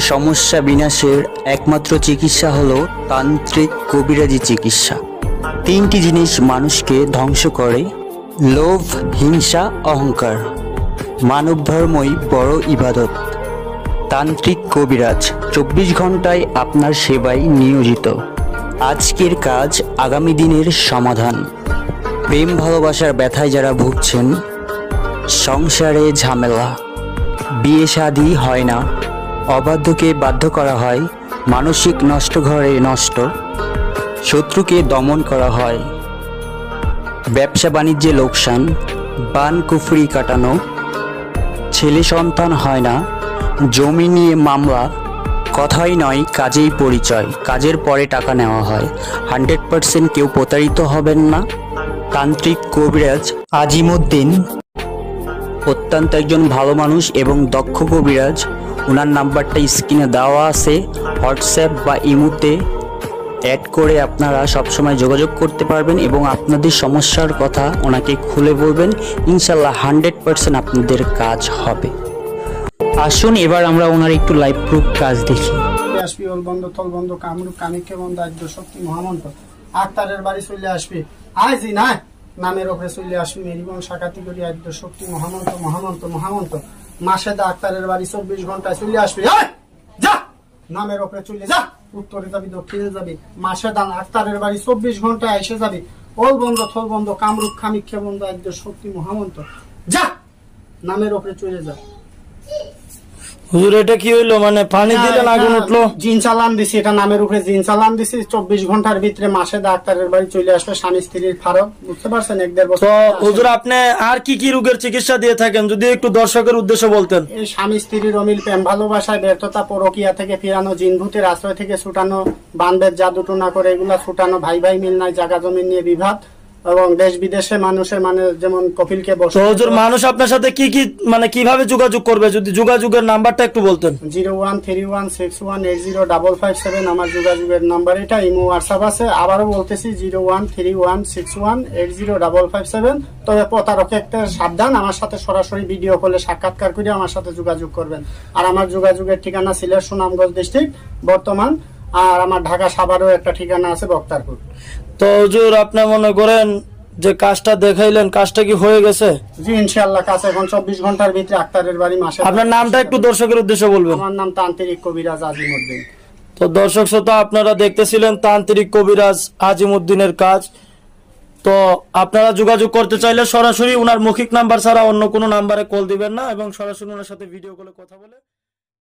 সমস্যা বিনাশের একমাত্র চিকিৎসা হলো তান্ত্রিক কবিরাজি চিকিৎসা। তিনটি জিনিস মানুষকে ধ্বংস করে: লোভ, হিংসা, অহংকার। মানব ধর্মই বড় ইবাদত। তান্ত্রিক কবিরাজ 24 ঘন্টায় আপনার সেবায় নিয়োজিত। আজকের কাজ আগামী দিনের সমাধান। প্রেম ভালোবাসার ব্যথায় যারা ভুগছেন, সংসারে ঝামেলা, বিয়ে শাদী হয় না, অবাধ্যকে বাধ্য করা হয়, মানসিক নষ্ট ঘরে নষ্ট, শত্রুকে দমন করা হয়, ব্যবসা বাণিজ্যে লোকসান, বান কুফরি কাটানো, ছেলে সন্তান হয় না, জমি নিয়ে মামলা, কথাই নয় কাজেই পরিচয়, কাজের পরে টাকা নেওয়া হয়, 100% কেউ প্রতারিত হবেন না। তান্ত্রিক কবিরাজ আজিমউদ্দিন অত্যন্ত একজন ভালো মানুষ এবং দক্ষ কবিরাজ। ওনার নাম্বারটা স্ক্রিনে দেওয়া আছে, হোয়াটসঅ্যাপ বা ইমোতে অ্যাড করে আপনারা সবসময় যোগাযোগ করতে পারবেন এবং আপনাদের সমস্যার কথা ওনাকে খুলে বলবেন। ইনশাল্লাহ 100% আপনাদের কাজ হবে। আসুন এবার আমরা ওনার একটু লাইভ প্রুফ কাজ দেখি। আসবি ওল বন্ধ তল বন্ধ কামরূপ কামিকে বন্ধ আদ্য শক্তি মহামন্ত্র আক্তারের বাড়ি চলে আসবি আইজি না নামের ওপরে চলে আসবি মেরিবন শাখাতি করি আদ্য শক্তি মহামন্ত্র মহামন্ত্র মহামন্ত্র মাসেদা আক্তারের বাড়ি 24 ঘন্টায় চলে আসবি যা নামের ওপরে চলে যা, উত্তরে যাবি দক্ষিণে যাবি, মাসেদা আক্তারের বাড়ি 24 ঘন্টায় এসে যাবি। ওল বন্ধ থল বন্ধ কামরূপ কামিকে বন্ধ আদ্য শক্তি মহামন্ত্র যা, নামের ওপরে চলে যা। হুজুর এটা কি হইলো? মানে পানি দিলেন আগুন উঠলো? জিন চালান দিছি, এটা নামের উপরে জিন চালান দিছি। 24 ঘন্টার ভিতরে মাসে ডাক্তারের বাড়ি চলে আসবে, স্বামী স্ত্রীর ফারক, বুঝতে পারছেন? 1-1.5 বছর। তো হুজুর আপনি আর কি কি রোগের চিকিৎসা দিয়ে থাকেন যদি একটু দর্শকের উদ্দেশ্যে বলতেন? এই স্বামী স্ত্রীর অমিল, প্রেম ভালোবাসায় ব্যর্থতা, পরকীয়া থেকে ফিরানো, জিন ভূতের আশ্রয় থেকে ছুটানো, বানবেদ জাদু টুনা করে এগুলা ছুটানো, ভাই ভাই মিল নাই, জায়গা জমি নিয়ে বিবাদ, এবং দেশ বিদেশে মানুষের মানে যেমন কপিলকে বসে। তো হুজুর মানুষ আপনার সাথে কি কি মানে কিভাবে যোগাযোগ করবে যদি যোগাযোগের নাম্বারটা একটু বলতেন? 013161805557 আমার যোগাযোগের নাম্বার। এটা ইমো হোয়াটসঅ্যাপ আছে। আবারও বলতেছি 013161805557। তবে প্রতারক একটা সাবধান, আমার সাথে সরাসরি ভিডিও কলে সাক্ষাৎকার করে আমার সাথে যোগাযোগ করবেন। আর আমার যোগাযোগের ঠিকানা সিলেট সুনামগঞ্জ ডিস্ট্রিক্ট বর্তমান, আর আমার ঢাকা সাভারেও একটা ঠিকানা আছে বক্তারপুর। তো হুজুর আপনি মনে করেন যে কাজটা দেখাইলেন, কাজটা কি হয়ে গেছে? জি ইনশাআল্লাহ কাজ এখন 24 ঘন্টার ভিতরে আক্তারের বাড়ি মাসে। আপনার নামটা একটু দর্শকের উদ্দেশ্যে বলবেন। আমার নাম তান্ত্রিক কবিরাজ আজিমউদ্দিন। তো দর্শক শ্রোতা আপনারা দেখতেছিলেন তান্ত্রিক কবিরাজ আজিমউদ্দিনের কাজ। তো আপনারা যোগাযোগ করতে চাইলে সরাসরি ওনার মৌখিক নাম্বার ছাড়া অন্য কোনো নাম্বারে কল দিবেন না এবং সরাসরি ওনার সাথে ভিডিও কলে কথা বলে